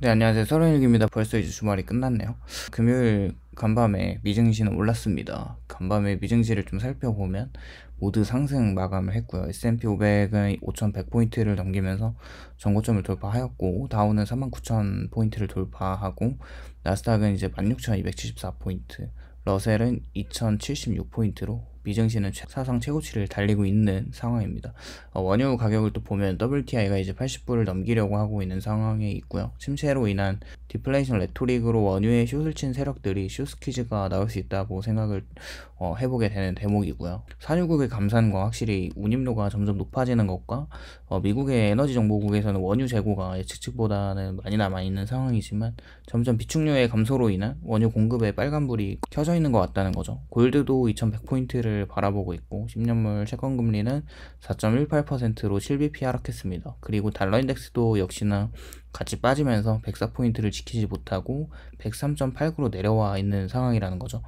네, 안녕하세요. 서른일기입니다. 벌써 이제 주말이 끝났네요. 금요일 간밤에 미증시는 올랐습니다. 간밤에 미증시를 좀 살펴보면 모두 상승 마감을 했고요. S&P 500은 5,100포인트를 넘기면서 전고점을 돌파하였고, 다우는 39,000포인트를 돌파하고, 나스닥은 이제 16,274포인트, 러셀은 2,076포인트로 미증시는 사상 최고치를 달리고 있는 상황입니다. 원유 가격을 또 보면 WTI가 이제 80불을 넘기려고 하고 있는 상황에 있고요. 침체로 인한 디플레이션 레토릭으로 원유에 숏을 친 세력들이 숏스퀴즈가 나올 수 있다고 생각을 해보게 되는 대목이고요. 산유국의 감산과 확실히 운임료가 점점 높아지는 것과 미국의 에너지 정보국에서는 원유 재고가 예측치보다는 많이 남아있는 상황이지만 점점 비축료의 감소로 인한 원유 공급에 빨간불이 켜져 있는 것 같다는 거죠. 골드도 2100포인트를 바라보고 있고 10년물 채권금리는 4.18%로 7bp 하락했습니다. 그리고 달러 인덱스도 역시나 같이 빠지면서 104포인트를 지키지 못하고 103.89로 내려와 있는 상황이라는 거죠.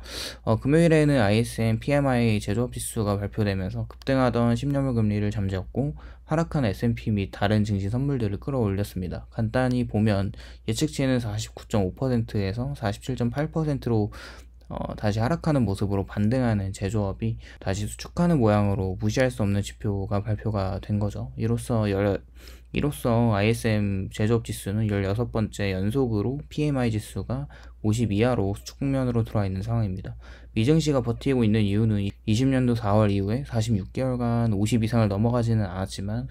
금요일에는 ISM PMI 제조업 지수가 발표되면서 급등하던 10년물 금리를 잠재웠고 하락한 S&P 및 다른 증시 선물들을 끌어올렸습니다. 간단히 보면 예측치는 49.5%에서 47.8%로 다시 하락하는 모습으로 반등하는 제조업이 다시 수축하는 모양으로 무시할 수 없는 지표가 발표가 된 거죠. 이로써 ISM 제조업 지수는 16번째 연속으로 PMI 지수가 50 이하로 수축 국면으로 들어와 있는 상황입니다. 미증시가 버티고 있는 이유는 20년도 4월 이후에 46개월간 50 이상을 넘어가지는 않았지만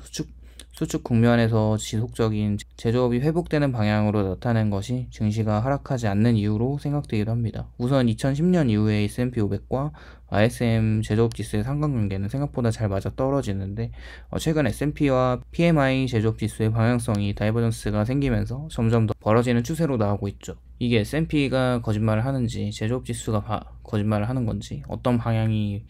수축 국면에서 지속적인 제조업이 회복되는 방향으로 나타낸 것이 증시가 하락하지 않는 이유로 생각되기도 합니다. 우선 2010년 이후에 S&P 500과 ISM 제조업 지수의 상관관계는 생각보다 잘 맞아 떨어지는데 최근 S&P와 PMI 제조업 지수의 방향성이 다이버전스가 생기면서 점점 더 벌어지는 추세로 나오고 있죠. 이게 S&P가 거짓말을 하는지 제조업 지수가 거짓말을 하는 건지 어떤 방향이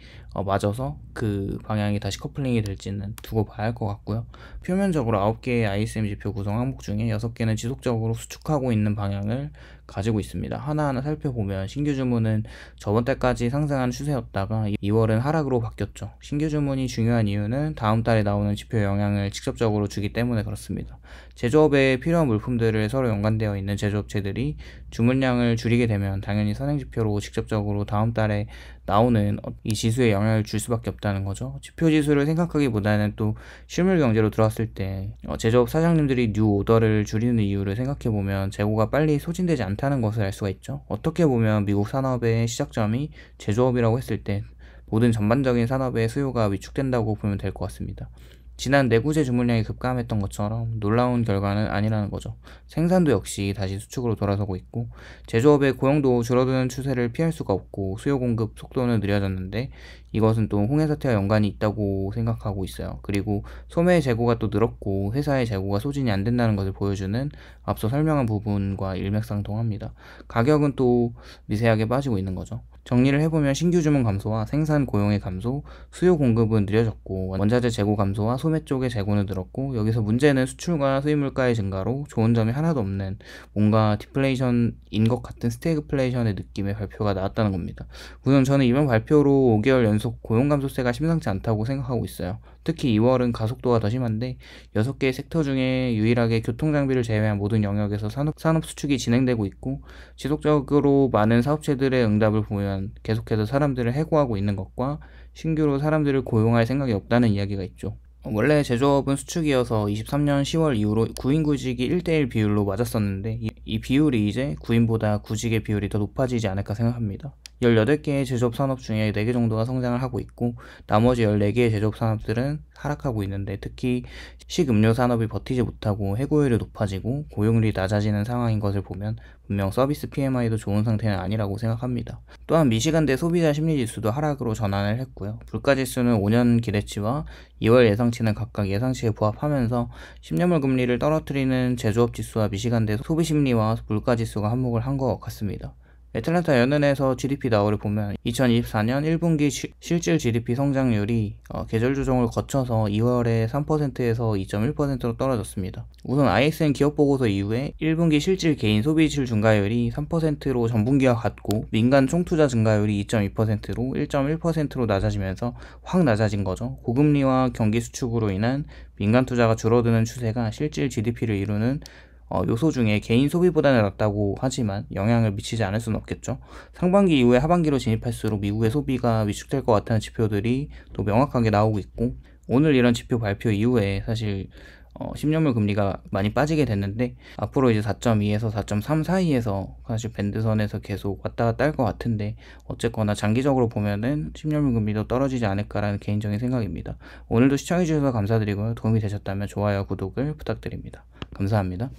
맞아서 그 방향이 다시 커플링이 될지는 두고 봐야 할 것 같고요. 표면적으로 9개의 ISM 지표 구성 항목 중에 6개는 지속적으로 수축하고 있는 방향을 가지고 있습니다. 하나하나 살펴보면 신규 주문은 저번 달까지 상승하는 추세였다가 2월은 하락으로 바뀌었죠. 신규 주문이 중요한 이유는 다음 달에 나오는 지표에 영향을 직접적으로 주기 때문에 그렇습니다. 제조업에 필요한 물품들을 서로 연관되어 있는 제조업체들이 주문량을 줄이게 되면 당연히 선행지표로 직접적으로 다음 달에 나오는 이 지수에 영향을 줄 수밖에 없다는 거죠. 지표 지수를 생각하기보다는 또 실물 경제로 들어왔을 때 제조업 사장님들이 뉴 오더를 줄이는 이유를 생각해보면 재고가 빨리 소진되지 않다는 것을 알 수가 있죠. 어떻게 보면 미국 산업의 시작점이 제조업이라고 했을 때 모든 전반적인 산업의 수요가 위축된다고 보면 될 것 같습니다. 지난 내구재 주문량이 급감했던 것처럼 놀라운 결과는 아니라는 거죠. 생산도 역시 다시 수축으로 돌아서고 있고 제조업의 고용도 줄어드는 추세를 피할 수가 없고 수요 공급 속도는 느려졌는데 이것은 또 홍해 사태와 연관이 있다고 생각하고 있어요. 그리고 소매의 재고가 또 늘었고 회사의 재고가 소진이 안 된다는 것을 보여주는 앞서 설명한 부분과 일맥상통합니다. 가격은 또 미세하게 빠지고 있는 거죠. 정리를 해보면 신규 주문 감소와 생산 고용의 감소, 수요 공급은 느려졌고 원자재 재고 감소와 소매 쪽의 재고는 늘었고 여기서 문제는 수출과 수입 물가의 증가로 좋은 점이 하나도 없는 뭔가 디플레이션인 것 같은 스태그플레이션의 느낌의 발표가 나왔다는 겁니다. 우선 저는 이번 발표로 5개월 연속 고용 감소세가 심상치 않다고 생각하고 있어요. 특히 2월은 가속도가 더 심한데 6개의 섹터 중에 유일하게 교통장비를 제외한 모든 영역에서 산업 수축이 진행되고 있고 지속적으로 많은 사업체들의 응답을 보면 계속해서 사람들을 해고하고 있는 것과 신규로 사람들을 고용할 생각이 없다는 이야기가 있죠. 원래 제조업은 수축이어서 23년 10월 이후로 구인 구직이 1대1 비율로 맞았었는데 이 비율이 이제 구인보다 구직의 비율이 더 높아지지 않을까 생각합니다. 18개의 제조업 산업 중에 4개 정도가 성장을 하고 있고 나머지 14개의 제조업 산업들은 하락하고 있는데 특히 식음료 산업이 버티지 못하고 해고율이 높아지고 고용률이 낮아지는 상황인 것을 보면 분명 서비스 PMI도 좋은 상태는 아니라고 생각합니다. 또한 미시간대 소비자 심리지수도 하락으로 전환을 했고요. 물가지수는 5년 기대치와 2월 예상치는 각각 예상치에 부합하면서 10년물 금리를 떨어뜨리는 제조업 지수와 미시간대 소비 심리와 물가지수가 한몫을 한 것 같습니다. 애틀랜타 연은에서 GDP 나월을 보면 2024년 1분기 실질 GDP 성장률이 계절 조정을 거쳐서 2월에 3%에서 2.1%로 떨어졌습니다. 우선 ISM 기업 보고서 이후에 1분기 실질 개인 소비 지출 증가율이 3%로 전분기와 같고 민간 총투자 증가율이 2.2%로 1.1%로 낮아지면서 확 낮아진 거죠. 고금리와 경기 수축으로 인한 민간 투자가 줄어드는 추세가 실질 GDP를 이루는 요소 중에 개인 소비보다는 낮다고 하지만 영향을 미치지 않을 수는 없겠죠. 상반기 이후에 하반기로 진입할수록 미국의 소비가 위축될 것 같다는 지표들이 또 명확하게 나오고 있고, 오늘 이런 지표 발표 이후에 사실 10년물 금리가 많이 빠지게 됐는데, 앞으로 이제 4.2에서 4.3 사이에서 사실 밴드선에서 계속 왔다 갔다 할 것 같은데, 어쨌거나 장기적으로 보면은 10년물 금리도 떨어지지 않을까라는 개인적인 생각입니다. 오늘도 시청해주셔서 감사드리고요. 도움이 되셨다면 좋아요, 구독을 부탁드립니다. 감사합니다.